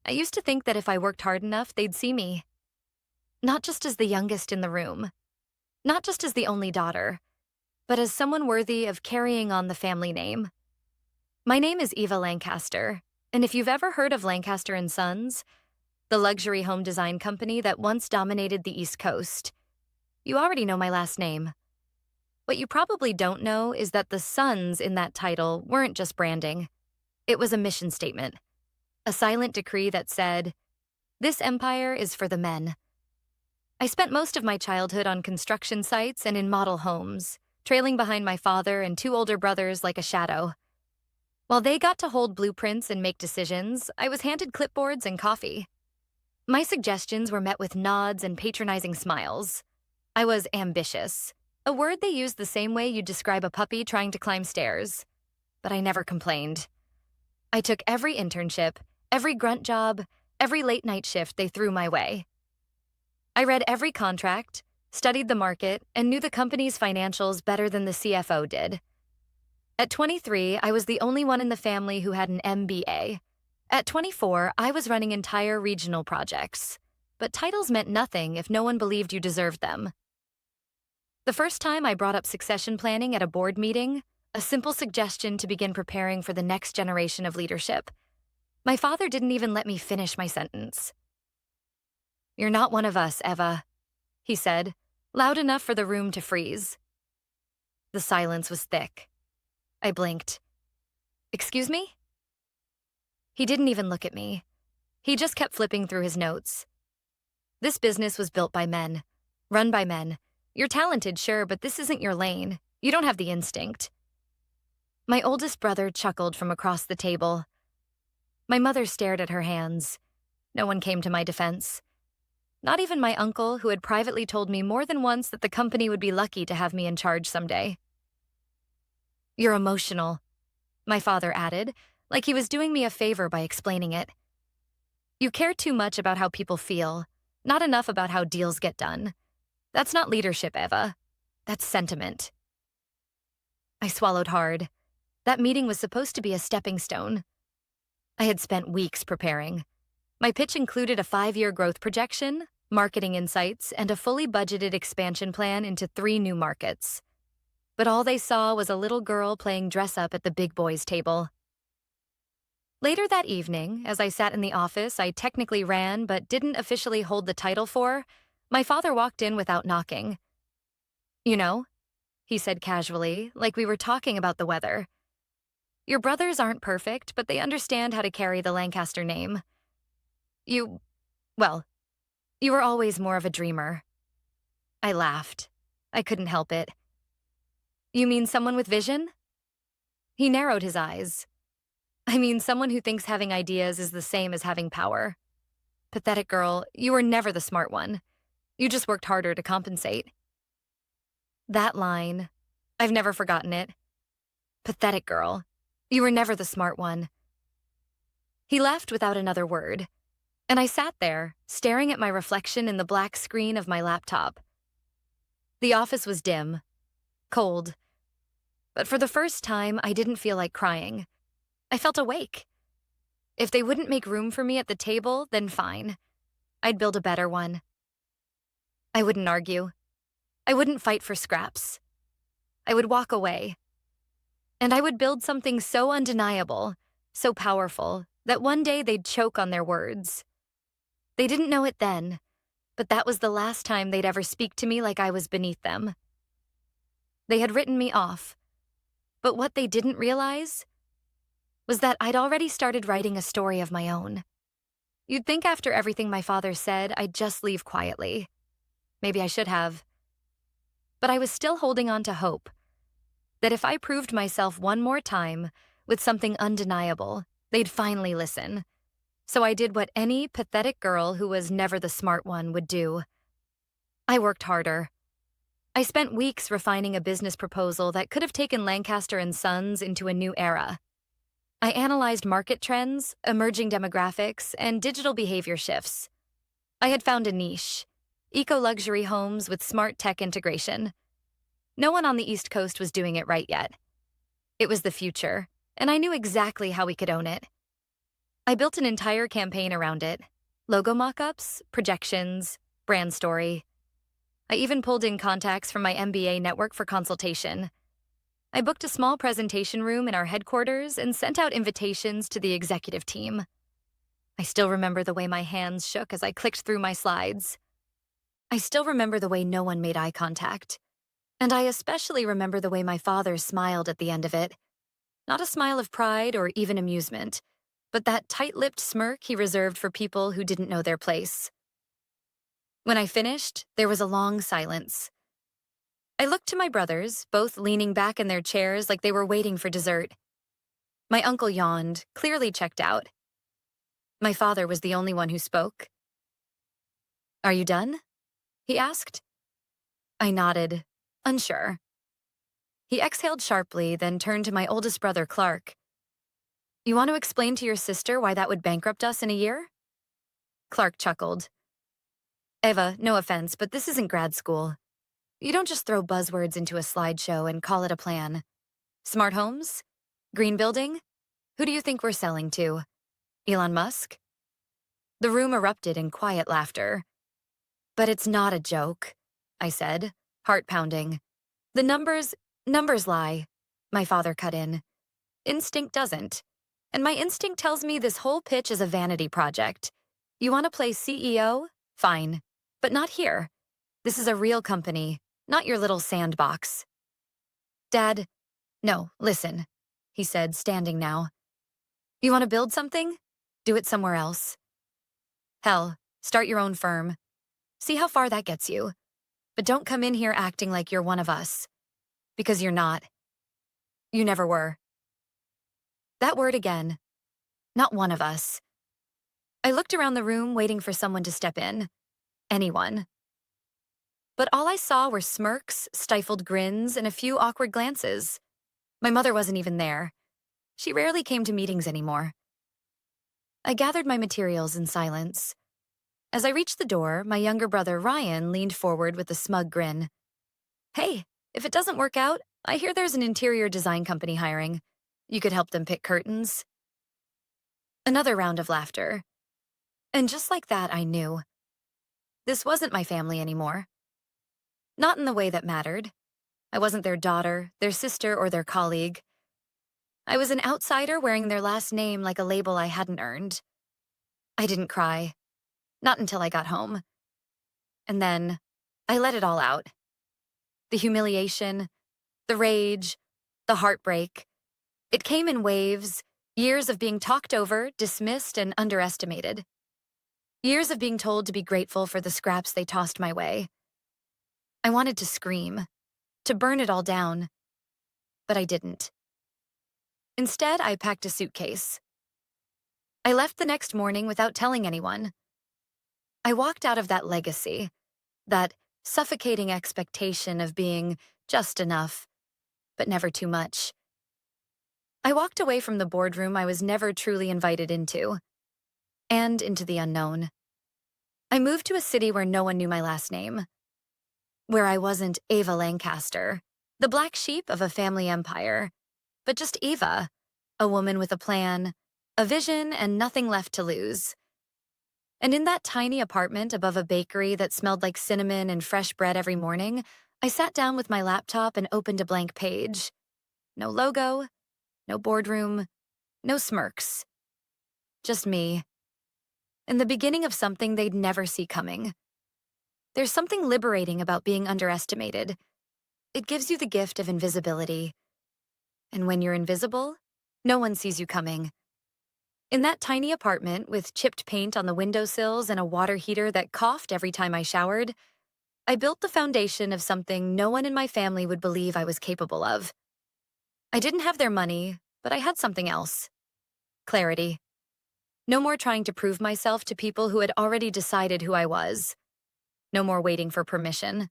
I used to think that if I worked hard enough, they'd see me. Not just as the youngest in the room, not just as the only daughter, but as someone worthy of carrying on the family name. My name is Eva Lancaster, and if you've ever heard of Lancaster Sons, the luxury home design company that once dominated the East Coast, you already know my last name. What you probably don't know is that the Sons in that title weren't just branding. It was a mission statement, a silent decree that said, "This empire is for the men." I spent most of my childhood on construction sites and in model homes, trailing behind my father and two older brothers like a shadow. While they got to hold blueprints and make decisions, I was handed clipboards and coffee. My suggestions were met with nods and patronizing smiles. I was ambitious, a word they use the same way you describe a puppy trying to climb stairs. But I never complained. I took every internship, every grunt job, every late-night shift they threw my way. I read every contract, studied the market, and knew the company's financials better than the CFO did. At 23, I was the only one in the family who had an MBA. At 24, I was running entire regional projects. But titles meant nothing if no one believed you deserved them. The first time I brought up succession planning at a board meeting, a simple suggestion to begin preparing for the next generation of leadership, my father didn't even let me finish my sentence. "You're not one of us, Eva," he said, loud enough for the room to freeze. The silence was thick. I blinked. "Excuse me?" He didn't even look at me. He just kept flipping through his notes. "This business was built by men, run by men. You're talented, sure, but this isn't your lane. You don't have the instinct." My oldest brother chuckled from across the table. My mother stared at her hands. No one came to my defense. Not even my uncle, who had privately told me more than once that the company would be lucky to have me in charge someday. "You're emotional," my father added, like he was doing me a favor by explaining it. "You care too much about how people feel, not enough about how deals get done. That's not leadership, Eva. That's sentiment." I swallowed hard. That meeting was supposed to be a stepping stone. I had spent weeks preparing. My pitch included a 5-year growth projection, marketing insights, and a fully budgeted expansion plan into 3 new markets. But all they saw was a little girl playing dress-up at the big boys' table. Later that evening, as I sat in the office I technically ran but didn't officially hold the title for, my father walked in without knocking. "You know," he said casually, like we were talking about the weather, "your brothers aren't perfect, but they understand how to carry the Lancaster name. Well, you were always more of a dreamer." I laughed. I couldn't help it. "You mean someone with vision?" He narrowed his eyes. "I mean someone who thinks having ideas is the same as having power. Pathetic girl, you were never the smart one. You just worked harder to compensate." That line, I've never forgotten it. Pathetic girl, you were never the smart one. He left without another word, and I sat there, staring at my reflection in the black screen of my laptop. The office was dim, cold, but for the first time, I didn't feel like crying. I felt awake. If they wouldn't make room for me at the table, then fine. I'd build a better one. I wouldn't argue. I wouldn't fight for scraps. I would walk away. And I would build something so undeniable, so powerful, that one day they'd choke on their words. They didn't know it then, but that was the last time they'd ever speak to me like I was beneath them. They had written me off, but what they didn't realize was that I'd already started writing a story of my own. You'd think after everything my father said, I'd just leave quietly. Maybe I should have. But I was still holding on to hope that if I proved myself one more time with something undeniable, they'd finally listen. So I did what any pathetic girl who was never the smart one would do. I worked harder. I spent weeks refining a business proposal that could have taken Lancaster Sons into a new era. I analyzed market trends, emerging demographics, and digital behavior shifts. I had found a niche: eco-luxury homes with smart tech integration. No one on the East Coast was doing it right yet. It was the future, and I knew exactly how we could own it. I built an entire campaign around it. Logo mock-ups, projections, brand story. I even pulled in contacts from my MBA network for consultation. I booked a small presentation room in our headquarters and sent out invitations to the executive team. I still remember the way my hands shook as I clicked through my slides. I still remember the way no one made eye contact. And I especially remember the way my father smiled at the end of it. Not a smile of pride or even amusement, but that tight-lipped smirk he reserved for people who didn't know their place. When I finished, there was a long silence. I looked to my brothers, both leaning back in their chairs like they were waiting for dessert. My uncle yawned, clearly checked out. My father was the only one who spoke. "Are you done?" he asked. I nodded, unsure. He exhaled sharply, then turned to my oldest brother, Clark. "You want to explain to your sister why that would bankrupt us in a year?" Clark chuckled. "Eva, no offense, but this isn't grad school. You don't just throw buzzwords into a slideshow and call it a plan. Smart homes? Green building? Who do you think we're selling to? Elon Musk?" The room erupted in quiet laughter. "But it's not a joke," I said, heart pounding. "The numbers lie," my father cut in. "Instinct doesn't. And my instinct tells me this whole pitch is a vanity project. You want to play CEO? Fine. But not here. This is a real company, not your little sandbox." "Dad, no, listen," he said, standing now. "You want to build something? Do it somewhere else. Hell, start your own firm. See how far that gets you. But don't come in here acting like you're one of us. Because you're not. You never were." That word again. Not one of us. I looked around the room waiting for someone to step in. Anyone. But all I saw were smirks, stifled grins, and a few awkward glances. My mother wasn't even there. She rarely came to meetings anymore. I gathered my materials in silence. As I reached the door, my younger brother, Ryan, leaned forward with a smug grin. "Hey, if it doesn't work out, I hear there's an interior design company hiring. You could help them pick curtains." Another round of laughter. And just like that, I knew. This wasn't my family anymore. Not in the way that mattered. I wasn't their daughter, their sister, or their colleague. I was an outsider wearing their last name like a label I hadn't earned. I didn't cry. Not until I got home. And then, I let it all out. The humiliation, the rage, the heartbreak. It came in waves, years of being talked over, dismissed, and underestimated. Years of being told to be grateful for the scraps they tossed my way. I wanted to scream, to burn it all down, but I didn't. Instead, I packed a suitcase. I left the next morning without telling anyone. I walked out of that legacy, that suffocating expectation of being just enough, but never too much. I walked away from the boardroom I was never truly invited into, and into the unknown. I moved to a city where no one knew my last name, where I wasn't Eva Lancaster, the black sheep of a family empire, but just Eva, a woman with a plan, a vision, and nothing left to lose. And in that tiny apartment above a bakery that smelled like cinnamon and fresh bread every morning, I sat down with my laptop and opened a blank page. No logo, no boardroom, no smirks. Just me. And the beginning of something they'd never see coming. There's something liberating about being underestimated. It gives you the gift of invisibility. And when you're invisible, no one sees you coming. In that tiny apartment with chipped paint on the windowsills and a water heater that coughed every time I showered, I built the foundation of something no one in my family would believe I was capable of. I didn't have their money, but I had something else. Clarity. No more trying to prove myself to people who had already decided who I was. No more waiting for permission.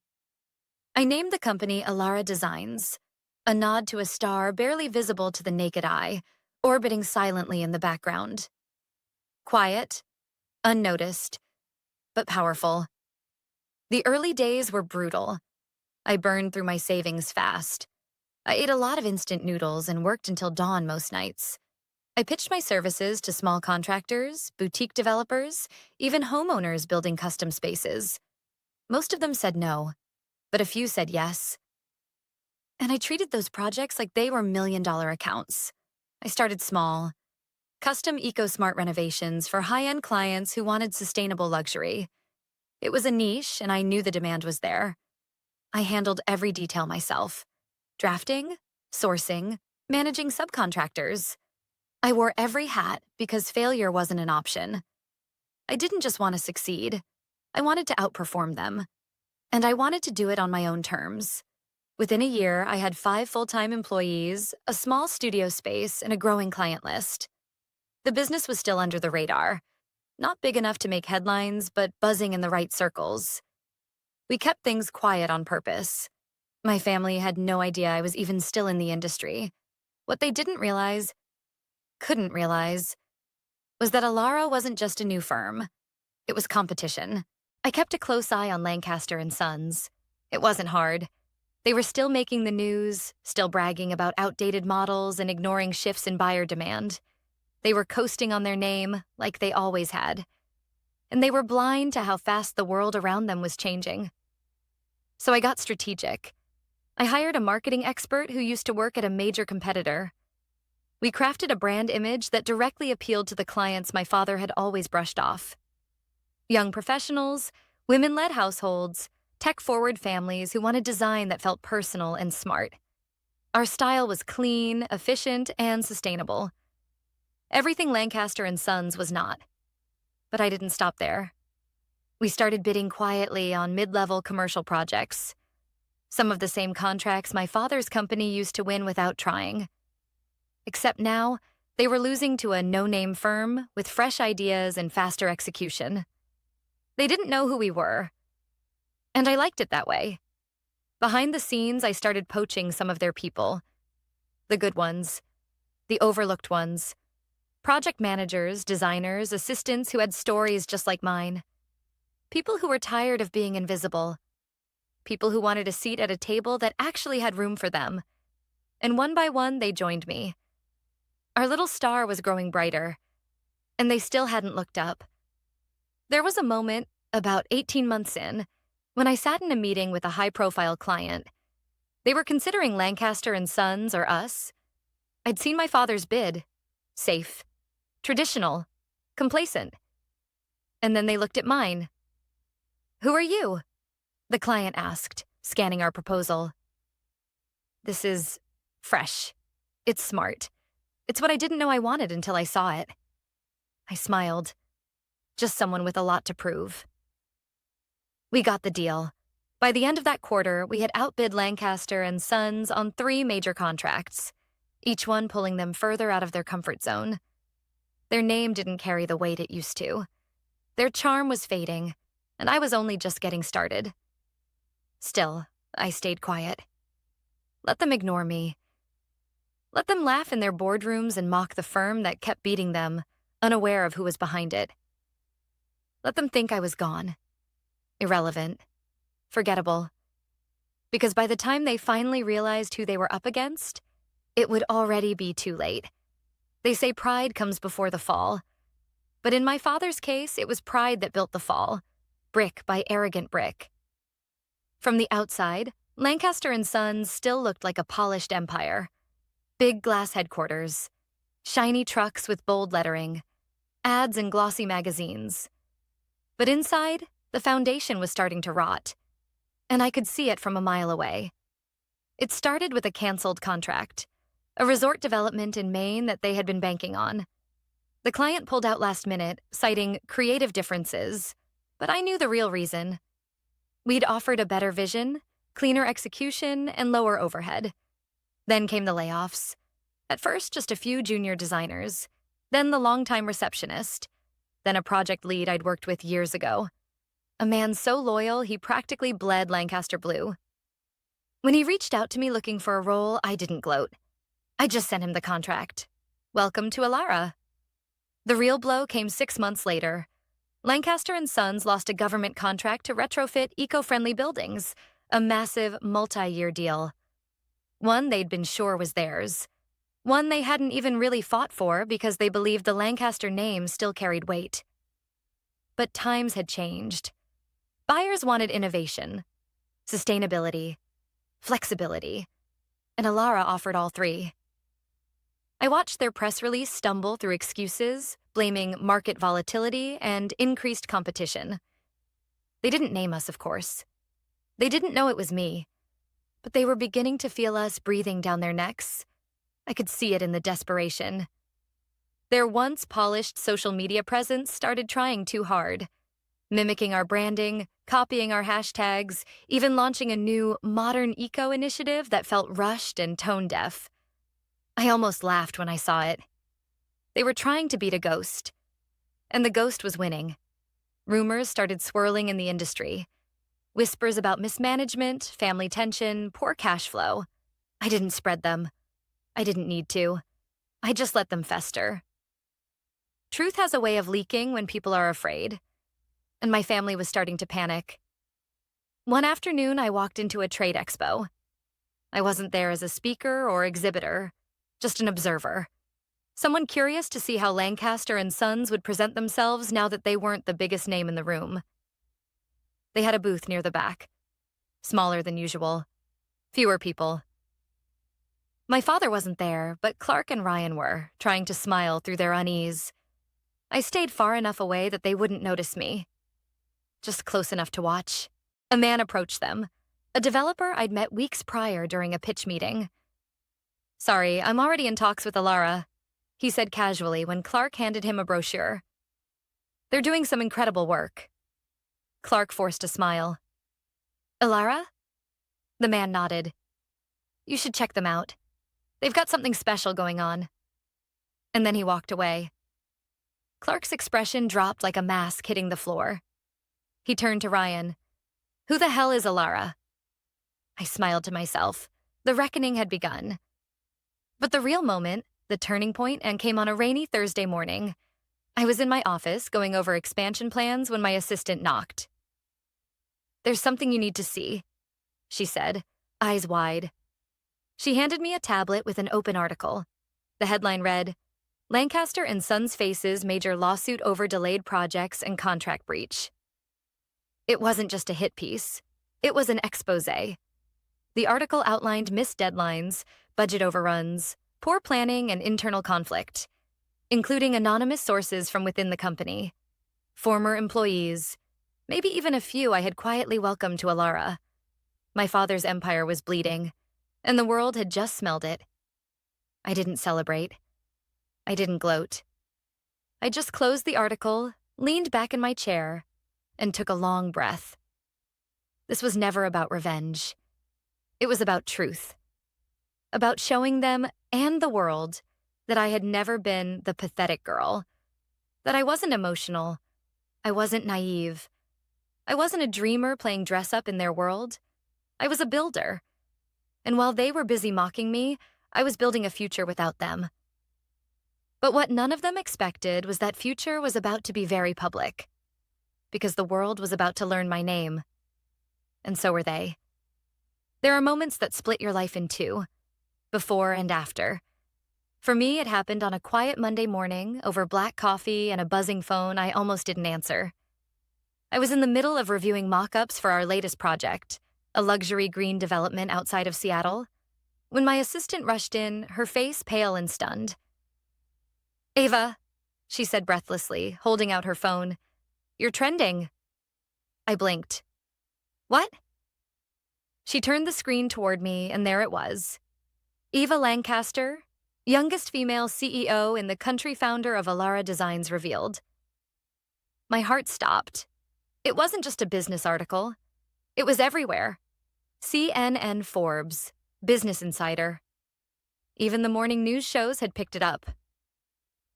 I named the company Alara Designs, a nod to a star barely visible to the naked eye, orbiting silently in the background. Quiet, unnoticed, but powerful. The early days were brutal. I burned through my savings fast. I ate a lot of instant noodles and worked until dawn most nights. I pitched my services to small contractors, boutique developers, even homeowners building custom spaces. Most of them said no, but a few said yes. And I treated those projects like they were million-dollar accounts. I started small, custom eco-smart renovations for high-end clients who wanted sustainable luxury. It was a niche, and I knew the demand was there. I handled every detail myself: drafting, sourcing, managing subcontractors. I wore every hat because failure wasn't an option. I didn't just want to succeed. I wanted to outperform them. And I wanted to do it on my own terms. Within a year, I had 5 full-time employees, a small studio space, and a growing client list. The business was still under the radar. Not big enough to make headlines, but buzzing in the right circles. We kept things quiet on purpose. My family had no idea I was even still in the industry. What they couldn't realize, was that Elara wasn't just a new firm. It was competition. I kept a close eye on Lancaster Sons. It wasn't hard. They were still making the news, still bragging about outdated models and ignoring shifts in buyer demand. They were coasting on their name, like they always had. And they were blind to how fast the world around them was changing. So I got strategic. I hired a marketing expert who used to work at a major competitor. We crafted a brand image that directly appealed to the clients my father had always brushed off. Young professionals, women-led households, tech-forward families who wanted design that felt personal and smart. Our style was clean, efficient, and sustainable. Everything Lancaster Sons was not. But I didn't stop there. We started bidding quietly on mid-level commercial projects. Some of the same contracts my father's company used to win without trying. Except now, they were losing to a no-name firm with fresh ideas and faster execution. They didn't know who we were. And I liked it that way. Behind the scenes, I started poaching some of their people. The good ones. The overlooked ones. Project managers, designers, assistants who had stories just like mine. People who were tired of being invisible. People who wanted a seat at a table that actually had room for them. And one by one, they joined me. Our little star was growing brighter, and they still hadn't looked up. There was a moment, about 18 months in, when I sat in a meeting with a high-profile client. They were considering Lancaster Sons or us. I'd seen my father's bid. Safe. Traditional. Complacent. And then they looked at mine. "Who are you?" the client asked, scanning our proposal. "This is fresh. It's smart. It's what I didn't know I wanted until I saw it." I smiled. Just someone with a lot to prove. We got the deal. By the end of that quarter, we had outbid Lancaster Sons on 3 major contracts, each one pulling them further out of their comfort zone. Their name didn't carry the weight it used to. Their charm was fading, and I was only just getting started. Still, I stayed quiet. Let them ignore me. Let them laugh in their boardrooms and mock the firm that kept beating them, unaware of who was behind it. Let them think I was gone. Irrelevant. Forgettable. Because by the time they finally realized who they were up against, it would already be too late. They say pride comes before the fall. But in my father's case, it was pride that built the fall, brick by arrogant brick. From the outside, Lancaster Sons still looked like a polished empire. Big glass headquarters, shiny trucks with bold lettering, ads in glossy magazines. But inside, the foundation was starting to rot, and I could see it from a mile away. It started with a canceled contract, a resort development in Maine that they had been banking on. The client pulled out last minute, citing creative differences, but I knew the real reason. We'd offered a better vision, cleaner execution, and lower overhead. Then came the layoffs. At first, just a few junior designers, then the longtime receptionist, then a project lead I'd worked with years ago. A man so loyal, he practically bled Lancaster blue. When he reached out to me looking for a role, I didn't gloat. I just sent him the contract. Welcome to Elara. The real blow came 6 months later. Lancaster Sons lost a government contract to retrofit eco-friendly buildings, a massive, multi-year deal. One they'd been sure was theirs. One they hadn't even really fought for because they believed the Lancaster name still carried weight. But times had changed. Buyers wanted innovation, sustainability, flexibility, and Alara offered all three. I watched their press release stumble through excuses, blaming market volatility and increased competition. They didn't name us, of course. They didn't know it was me, but they were beginning to feel us breathing down their necks. I could see it in the desperation. Their once polished social media presence started trying too hard, mimicking our branding, copying our hashtags, even launching a new modern eco initiative that felt rushed and tone-deaf. I almost laughed when I saw it. They were trying to beat a ghost, and the ghost was winning. Rumors started swirling in the industry. Whispers about mismanagement, family tension, poor cash flow. I didn't spread them. I didn't need to. I just let them fester. Truth has a way of leaking when people are afraid, and my family was starting to panic. One afternoon, I walked into a trade expo. I wasn't there as a speaker or exhibitor, just an observer. Someone curious to see how Lancaster and Sons would present themselves now that they weren't the biggest name in the room. They had a booth near the back, smaller than usual, fewer people. My father wasn't there, but Clark and Ryan were, trying to smile through their unease. I stayed far enough away that they wouldn't notice me, just close enough to watch. A man approached them, a developer I'd met weeks prior during a pitch meeting. "Sorry, I'm already in talks with Alara," he said casually when Clark handed him a brochure. "They're doing some incredible work." Clark forced a smile. "Alara?" The man nodded. "You should check them out. They've got something special going on." And then he walked away. Clark's expression dropped like a mask hitting the floor. He turned to Ryan. "Who the hell is Alara?" I smiled to myself. The reckoning had begun. But the real moment, the turning point, and came on a rainy Thursday morning. I was in my office going over expansion plans when my assistant knocked. "There's something you need to see," she said, eyes wide. She handed me a tablet with an open article. The headline read, "Lancaster and Sons faces major lawsuit over delayed projects and contract breach." It wasn't just a hit piece. It was an exposé. The article outlined missed deadlines, budget overruns, poor planning, and internal conflict, including anonymous sources from within the company, former employees, maybe even a few I had quietly welcomed to Alara. My father's empire was bleeding, and the world had just smelled it. I didn't celebrate. I didn't gloat. I just closed the article, leaned back in my chair, and took a long breath. This was never about revenge. It was about truth. About showing them and the world that I had never been the pathetic girl, that I wasn't emotional, I wasn't naive, I wasn't a dreamer playing dress-up in their world. I was a builder. And while they were busy mocking me, I was building a future without them. But what none of them expected was that future was about to be very public, because the world was about to learn my name. And so were they. There are moments that split your life in two, before and after. For me, it happened on a quiet Monday morning over black coffee and a buzzing phone I almost didn't answer. I was in the middle of reviewing mock-ups for our latest project, a luxury green development outside of Seattle, when my assistant rushed in, her face pale and stunned. "Eva," she said breathlessly, holding out her phone. "You're trending." I blinked. "What?" She turned the screen toward me, and there it was. Eva Lancaster, youngest female CEO in the country, founder of Alara Designs, revealed. My heart stopped. It wasn't just a business article. It was everywhere. CNN, Forbes, Business Insider. Even the morning news shows had picked it up.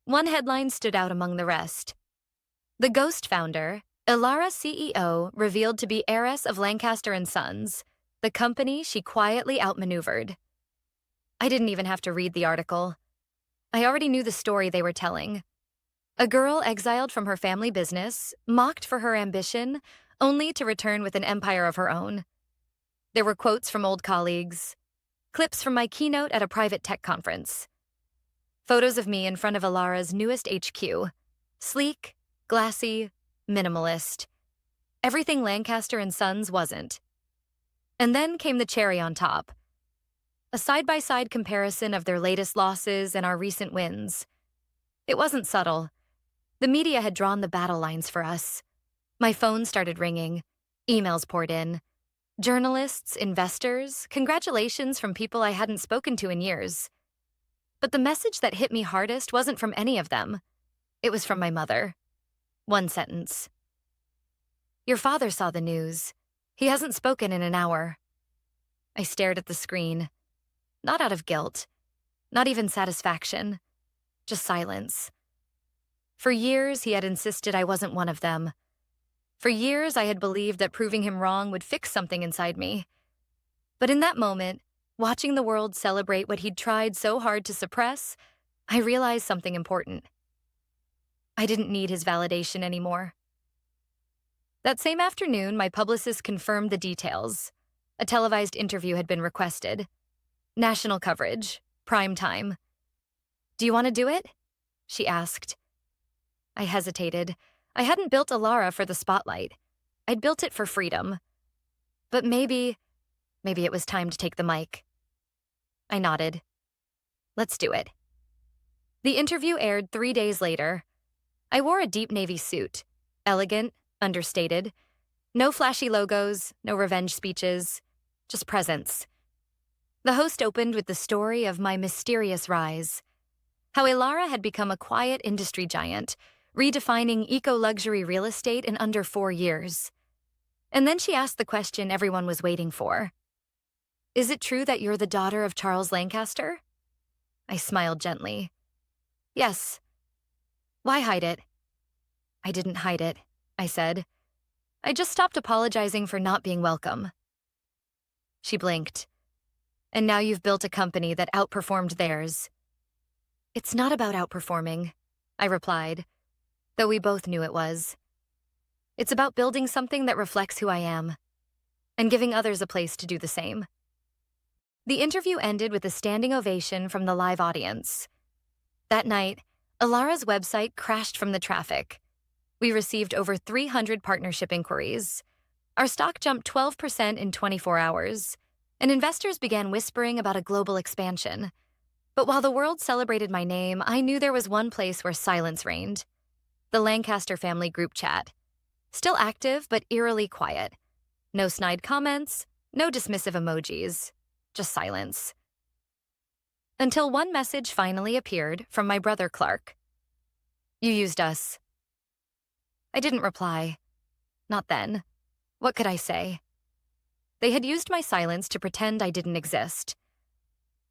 One headline stood out among the rest. The ghost founder, Alara CEO, revealed to be heiress of Lancaster and Sons, the company she quietly outmaneuvered. I didn't even have to read the article. I already knew the story they were telling. A girl exiled from her family business, mocked for her ambition, only to return with an empire of her own. There were quotes from old colleagues, clips from my keynote at a private tech conference, Photos of me in front of Alara's newest HQ. Sleek, glassy, minimalist. Everything Lancaster and Sons wasn't. And then came the cherry on top. A side-by-side comparison of their latest losses and our recent wins. It wasn't subtle. The media had drawn the battle lines for us. My phone started ringing. Emails poured in. Journalists, investors, congratulations from people I hadn't spoken to in years. But the message that hit me hardest wasn't from any of them. It was from my mother. One sentence. "Your father saw the news. He hasn't spoken in an hour." I stared at the screen. Not out of guilt. Not even satisfaction. Just silence. For years, he had insisted I wasn't one of them. For years, I had believed that proving him wrong would fix something inside me. But in that moment, watching the world celebrate what he'd tried so hard to suppress, I realized something important. I didn't need his validation anymore. That same afternoon, my publicist confirmed the details. A televised interview had been requested. National coverage, prime time. "Do you want to do it?" she asked. I hesitated. I hadn't built Alara for the spotlight. I'd built it for freedom. But maybe it was time to take the mic. I nodded. Let's do it. The interview aired 3 days later. I wore a deep navy suit. Elegant, understated. No flashy logos, no revenge speeches. Just presence. The host opened with the story of my mysterious rise. How Alara had become a quiet industry giant, redefining eco-luxury real estate in under 4 years. And then she asked the question everyone was waiting for. "Is it true that you're the daughter of Charles Lancaster?" I smiled gently. "Yes." "Why hide it?" "I didn't hide it," I said. "I just stopped apologizing for not being welcome." She blinked. "And now you've built a company that outperformed theirs." "It's not about outperforming," I replied, though we both knew it was. "It's about building something that reflects who I am, and giving others a place to do the same." The interview ended with a standing ovation from the live audience. That night, Alara's website crashed from the traffic. We received over 300 partnership inquiries. Our stock jumped 12% in 24 hours, and investors began whispering about a global expansion. But while the world celebrated my name, I knew there was one place where silence reigned. The Lancaster family group chat. Still active, but eerily quiet. No snide comments, no dismissive emojis, just silence. Until one message finally appeared from my brother Clark. "You used us." I didn't reply. Not then. What could I say? They had used my silence to pretend I didn't exist.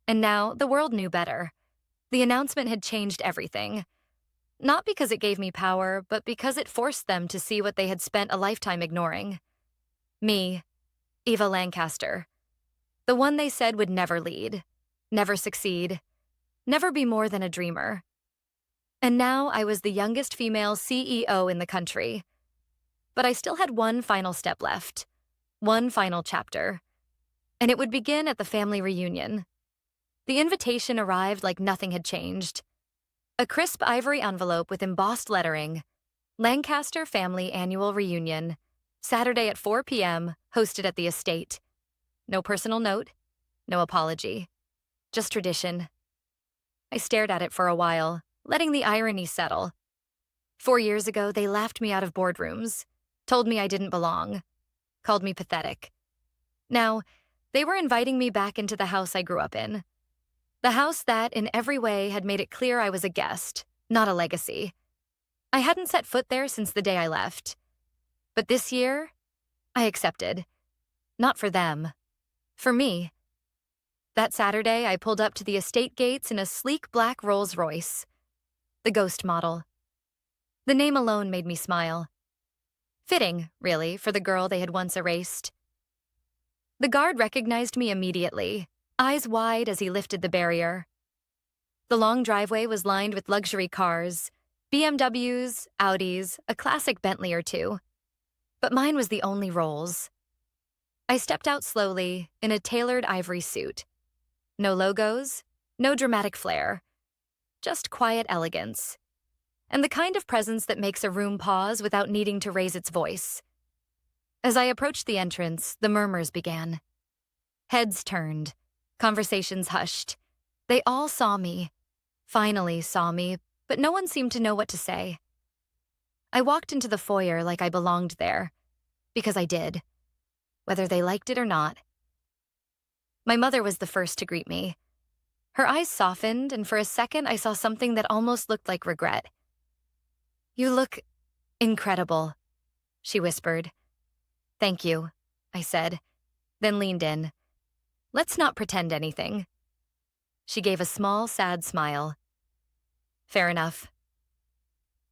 And now the world knew better. The announcement had changed everything. Not because it gave me power, but because it forced them to see what they had spent a lifetime ignoring. Me, Eva Lancaster. The one they said would never lead, never succeed, never be more than a dreamer. And now I was the youngest female CEO in the country. But I still had one final step left, one final chapter. And it would begin at the family reunion. The invitation arrived like nothing had changed. A crisp ivory envelope with embossed lettering, Lancaster Family Annual Reunion, Saturday at 4 p.m., hosted at the estate. No personal note, no apology, just tradition. I stared at it for a while, letting the irony settle. 4 years ago, they laughed me out of boardrooms, told me I didn't belong, called me pathetic. Now, they were inviting me back into the house I grew up in. The house that, in every way, had made it clear I was a guest, not a legacy. I hadn't set foot there since the day I left. But this year, I accepted. Not for them. For me. That Saturday, I pulled up to the estate gates in a sleek black Rolls-Royce. The ghost model. The name alone made me smile. Fitting, really, for the girl they had once erased. The guard recognized me immediately, eyes wide as he lifted the barrier. The long driveway was lined with luxury cars, BMWs, Audis, a classic Bentley or two. But mine was the only Rolls. I stepped out slowly, in a tailored ivory suit. No logos, no dramatic flair. just quiet elegance, and the kind of presence that makes a room pause without needing to raise its voice. As I approached the entrance, the murmurs began. Heads turned, conversations hushed. They all saw me, finally saw me, but no one seemed to know what to say. I walked into the foyer like I belonged there, because I did, whether they liked it or not. My mother was the first to greet me. Her eyes softened, and for a second I saw something that almost looked like regret. "You look incredible," she whispered. "Thank you," I said, then leaned in. "Let's not pretend anything." She gave a small, sad smile. "Fair enough."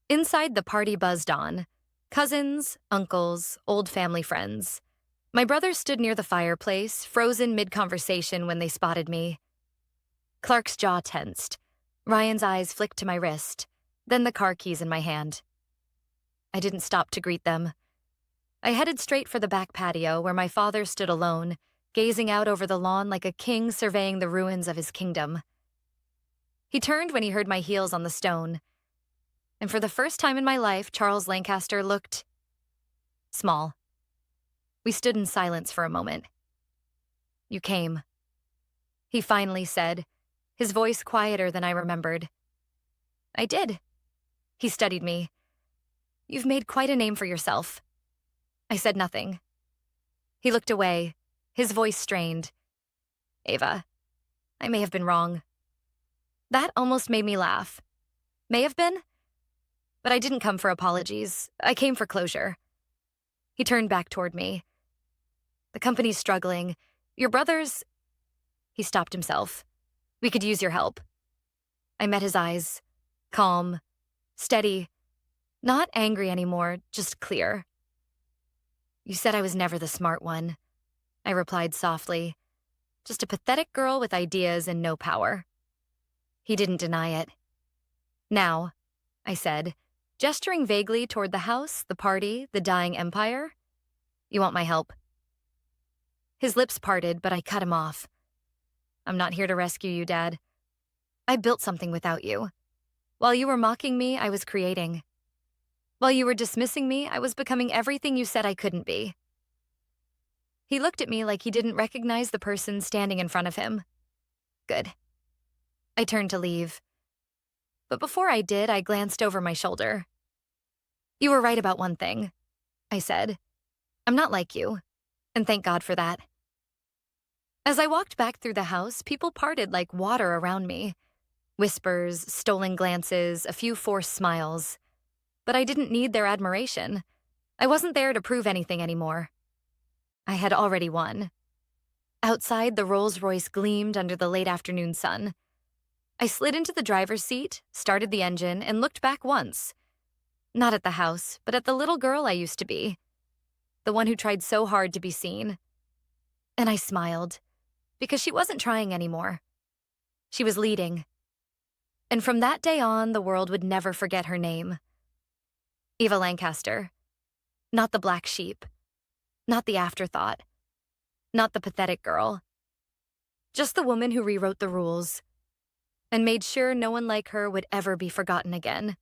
Inside, the party buzzed on. Cousins, uncles, old family friends. My brothers stood near the fireplace, frozen mid-conversation when they spotted me. Clark's jaw tensed. Ryan's eyes flicked to my wrist, then the car keys in my hand. I didn't stop to greet them. I headed straight for the back patio where my father stood alone, gazing out over the lawn like a king surveying the ruins of his kingdom. He turned when he heard my heels on the stone, and for the first time in my life, Charles Lancaster looked small. We stood in silence for a moment. "You came," he finally said, his voice quieter than I remembered. "I did." He studied me. "You've made quite a name for yourself." I said nothing. He looked away, his voice strained. "Eva, I may have been wrong." That almost made me laugh. May have been? But I didn't come for apologies. I came for closure. He turned back toward me. "The company's struggling. Your brothers—" He stopped himself. "We could use your help." I met his eyes. Calm, steady, not angry anymore, just clear. "You said I was never the smart one," I replied softly. "Just a pathetic girl with ideas and no power." He didn't deny it. "Now," I said, gesturing vaguely toward the house, the party, the dying empire, "you want my help." His lips parted, but I cut him off. "I'm not here to rescue you, Dad. I built something without you. While you were mocking me, I was creating. While you were dismissing me, I was becoming everything you said I couldn't be." He looked at me like he didn't recognize the person standing in front of him. Good. I turned to leave. But before I did, I glanced over my shoulder. "You were right about one thing," I said. "I'm not like you, and thank God for that." As I walked back through the house, people parted like water around me. Whispers, stolen glances, a few forced smiles. But I didn't need their admiration. I wasn't there to prove anything anymore. I had already won. Outside, the Rolls-Royce gleamed under the late afternoon sun. I slid into the driver's seat, started the engine, and looked back once. Not at the house, but at the little girl I used to be. The one who tried so hard to be seen. And I smiled, because she wasn't trying anymore. She was leading. And from that day on, the world would never forget her name. Eva Lancaster. Not the black sheep. Not the afterthought. Not the pathetic girl. Just the woman who rewrote the rules and made sure no one like her would ever be forgotten again.